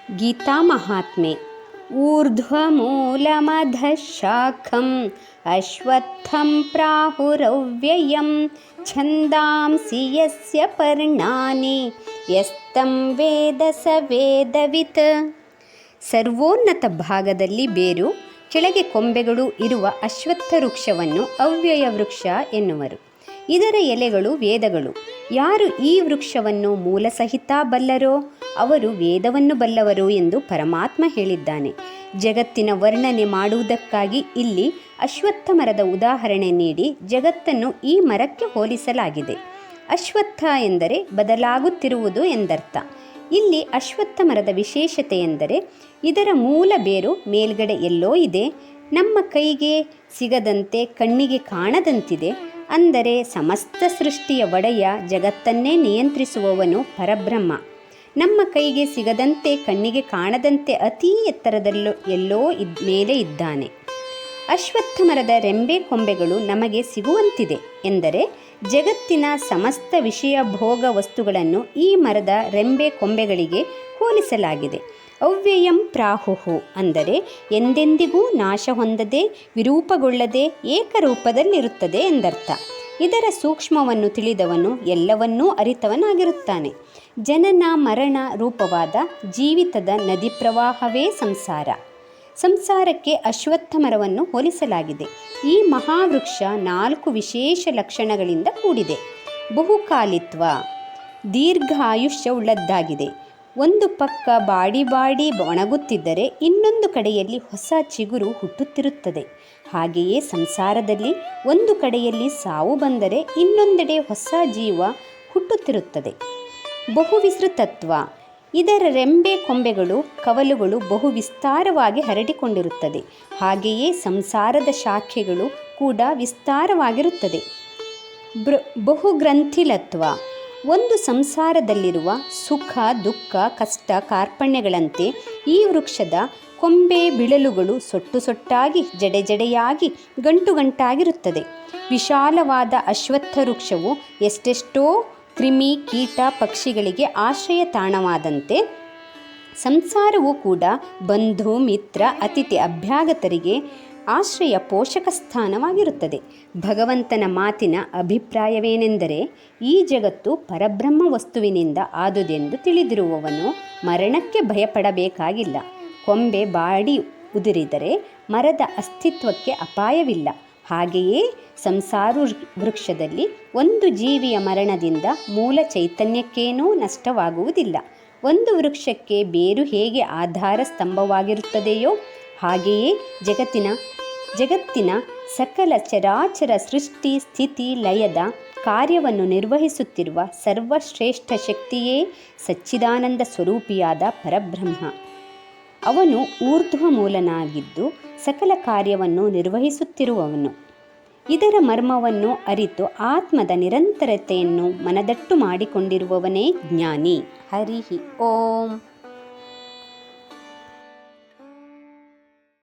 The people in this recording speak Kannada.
ಗೀತಾಮಹಾತ್ಮೆ ಊರ್ಧ್ವಮೂಲಮಧಃ ಶಾಖಂ ಅಶ್ವತ್ಥಂ ಪ್ರಾಹುರವ್ಯಯಂ ಛಂದಾಂಸಿ ಯಸ್ಯ ಪರ್ಣಾನಿ ಯಸ್ತಂ ವೇದ ಸ ವೇದವಿತ್. ಸರ್ವೋನ್ನತ ಭಾಗದಲ್ಲಿ ಬೇರು, ಕೆಳಗೆ ಕೊಂಬೆಗಳು ಇರುವ ಅಶ್ವತ್ಥ ವೃಕ್ಷವನ್ನು ಅವ್ಯಯ ವೃಕ್ಷ ಎನ್ನುವರು. ಇದರ ಎಲೆಗಳು ವೇದಗಳು. ಯಾರು ಈ ವೃಕ್ಷವನ್ನು ಮೂಲಸಹಿತ ಬಲ್ಲರೋ ಅವರು ವೇದವನ್ನು ಬಲ್ಲವರು ಎಂದು ಪರಮಾತ್ಮ ಹೇಳಿದ್ದಾನೆ. ಜಗತ್ತಿನ ವರ್ಣನೆ ಮಾಡುವುದಕ್ಕಾಗಿ ಇಲ್ಲಿ ಅಶ್ವತ್ಥ ಮರದ ಉದಾಹರಣೆ ನೀಡಿ ಜಗತ್ತನ್ನು ಈ ಮರಕ್ಕೆ ಹೋಲಿಸಲಾಗಿದೆ. ಅಶ್ವತ್ಥ ಎಂದರೆ ಬದಲಾಗುತ್ತಿರುವುದು ಎಂದರ್ಥ. ಇಲ್ಲಿ ಅಶ್ವತ್ಥ ಮರದ ವಿಶೇಷತೆ ಎಂದರೆ ಇದರ ಮೂಲ ಬೇರು ಮೇಲ್ಗಡೆ ಎಲ್ಲೋ ಇದೆ, ನಮ್ಮ ಕೈಗೆ ಸಿಗದಂತೆ ಕಣ್ಣಿಗೆ ಕಾಣದಂತಿದೆ. ಅಂದರೆ ಸಮಸ್ತ ಸೃಷ್ಟಿಯ ಒಡೆಯ, ಜಗತ್ತನ್ನೇ ನಿಯಂತ್ರಿಸುವವನು ಪರಬ್ರಹ್ಮ ನಮ್ಮ ಕೈಗೆ ಸಿಗದಂತೆ ಕಣ್ಣಿಗೆ ಕಾಣದಂತೆ ಅತೀ ಎತ್ತರದಲ್ಲೂ ಎಲ್ಲೋ ಮೇಲೆ ಇದ್ದಾನೆ. ಅಶ್ವತ್ಥ ಮರದ ರೆಂಬೆ ಕೊಂಬೆಗಳು ನಮಗೆ ಸಿಗುವಂತಿದೆ ಎಂದರೆ ಜಗತ್ತಿನ ಸಮಸ್ತ ವಿಷಯ ಭೋಗ ವಸ್ತುಗಳನ್ನು ಈ ಮರದ ರೆಂಬೆ ಕೊಂಬೆಗಳಿಗೆ ಹೋಲಿಸಲಾಗಿದೆ. ಅವ್ಯಯಂ ಪ್ರಾಹುಹು ಅಂದರೆ ಎಂದೆಂದಿಗೂ ನಾಶ ಹೊಂದದೆ ವಿರೂಪಗೊಳ್ಳದೆ ಏಕರೂಪದಲ್ಲಿರುತ್ತದೆ ಎಂದರ್ಥ. ಇದರ ಸೂಕ್ಷ್ಮವನ್ನು ತಿಳಿದವನು ಎಲ್ಲವನ್ನೂ ಅರಿತವನಾಗಿರುತ್ತಾನೆ. ಜನನ ಮರಣ ರೂಪವಾದ ಜೀವಿತದ ನದಿ ಪ್ರವಾಹವೇ ಸಂಸಾರ. ಸಂಸಾರಕ್ಕೆ ಅಶ್ವತ್ಥ ಮರವನ್ನು ಹೋಲಿಸಲಾಗಿದೆ. ಈ ಮಹಾವೃಕ್ಷ 4 ವಿಶೇಷ ಲಕ್ಷಣಗಳಿಂದ ಕೂಡಿದೆ. ಬಹುಕಾಲಿತ್ವ, ದೀರ್ಘ ಆಯುಷ್ಯ ಉಳ್ಳದ್ದಾಗಿದೆ. ಒಂದು ಪಕ್ಕ ಬಾಡಿ ಒಣಗುತ್ತಿದ್ದರೆ ಇನ್ನೊಂದು ಕಡೆಯಲ್ಲಿ ಹೊಸ ಚಿಗುರು ಹುಟ್ಟುತ್ತಿರುತ್ತದೆ. ಹಾಗೆಯೇ ಸಂಸಾರದಲ್ಲಿ ಒಂದು ಕಡೆಯಲ್ಲಿ ಸಾವು ಬಂದರೆ ಇನ್ನೊಂದೆಡೆ ಹೊಸ ಜೀವ ಹುಟ್ಟುತ್ತಿರುತ್ತದೆ. ಬಹುವಿಸ್ತೃತತ್ವ, ಇದರ ರೆಂಬೆ ಕೊಂಬೆಗಳು ಕವಲುಗಳು ಬಹು ವಿಸ್ತಾರವಾಗಿ ಹರಡಿಕೊಂಡಿರುತ್ತದೆ. ಹಾಗೆಯೇ ಸಂಸಾರದ ಶಾಖೆಗಳು ಕೂಡ ವಿಸ್ತಾರವಾಗಿರುತ್ತದೆ. ಬಹುಗ್ರಂಥಿಲತ್ವ, ಒಂದು ಸಂಸಾರದಲ್ಲಿರುವ ಸುಖ ದುಃಖ ಕಷ್ಟ ಕಾರ್ಪಣ್ಯಗಳಂತೆ ಈ ವೃಕ್ಷದ ಕೊಂಬೆ ಬಿಳಲುಗಳು ಸೊಟ್ಟಾಗಿ ಜಡೆಯಾಗಿ ಗಂಟಾಗಿರುತ್ತದೆ. ವಿಶಾಲವಾದ ಅಶ್ವತ್ಥ ವೃಕ್ಷವು ಎಷ್ಟೆಷ್ಟೋ ಕ್ರಿಮಿ ಕೀಟ ಪಕ್ಷಿಗಳಿಗೆ ಆಶ್ರಯ ತಾಣವಾದಂತೆ ಸಂಸಾರವೂ ಕೂಡ ಬಂಧು ಮಿತ್ರ ಅತಿಥಿ ಅಭ್ಯಾಗತರಿಗೆ ಆಶ್ರಯ ಪೋಷಕ ಸ್ಥಾನವಾಗಿರುತ್ತದೆ. ಭಗವಂತನ ಮಾತಿನ ಅಭಿಪ್ರಾಯವೇನೆಂದರೆ ಈ ಜಗತ್ತು ಪರಬ್ರಹ್ಮ ವಸ್ತುವಿನಿಂದ ಆದುದೆಂದು ತಿಳಿದಿರುವವನು ಮರಣಕ್ಕೆ ಭಯಪಡಬೇಕಾಗಿಲ್ಲ. ಕೊಂಬೆ ಬಾಡಿ ಉದುರಿದರೆ ಮರದ ಅಸ್ತಿತ್ವಕ್ಕೆ ಅಪಾಯವಿಲ್ಲ. ಹಾಗೆಯೇ ಸಂಸಾರ ವೃಕ್ಷದಲ್ಲಿ ಒಂದು ಜೀವಿಯ ಮರಣದಿಂದ ಮೂಲ ಚೈತನ್ಯಕ್ಕೇನೂ ನಷ್ಟವಾಗುವುದಿಲ್ಲ. ಒಂದು ವೃಕ್ಷಕ್ಕೆ ಬೇರು ಹೇಗೆ ಆಧಾರ ಸ್ತಂಭವಾಗಿರುತ್ತದೆಯೋ ಹಾಗೆಯೇ ಜಗತ್ತಿನ ಸಕಲ ಚರಾಚರ ಸೃಷ್ಟಿ ಸ್ಥಿತಿ ಲಯದ ಕಾರ್ಯವನ್ನು ನಿರ್ವಹಿಸುತ್ತಿರುವ ಸರ್ವಶ್ರೇಷ್ಠ ಶಕ್ತಿಯೇ ಸಚ್ಚಿದಾನಂದ ಸ್ವರೂಪಿಯಾದ ಪರಬ್ರಹ್ಮ. ಅವನು ಊರ್ಧ್ವ ಮೂಲನಾಗಿದ್ದು ಸಕಲ ಕಾರ್ಯವನ್ನು ನಿರ್ವಹಿಸುತ್ತಿರುವವನು. ಇದರ ಮರ್ಮವನ್ನು ಅರಿತು ಆತ್ಮದ ನಿರಂತರತೆಯನ್ನು ಮನದಟ್ಟು ಮಾಡಿಕೊಂಡಿರುವವನೇ ಜ್ಞಾನಿ. ಹರಿ ಓಂ.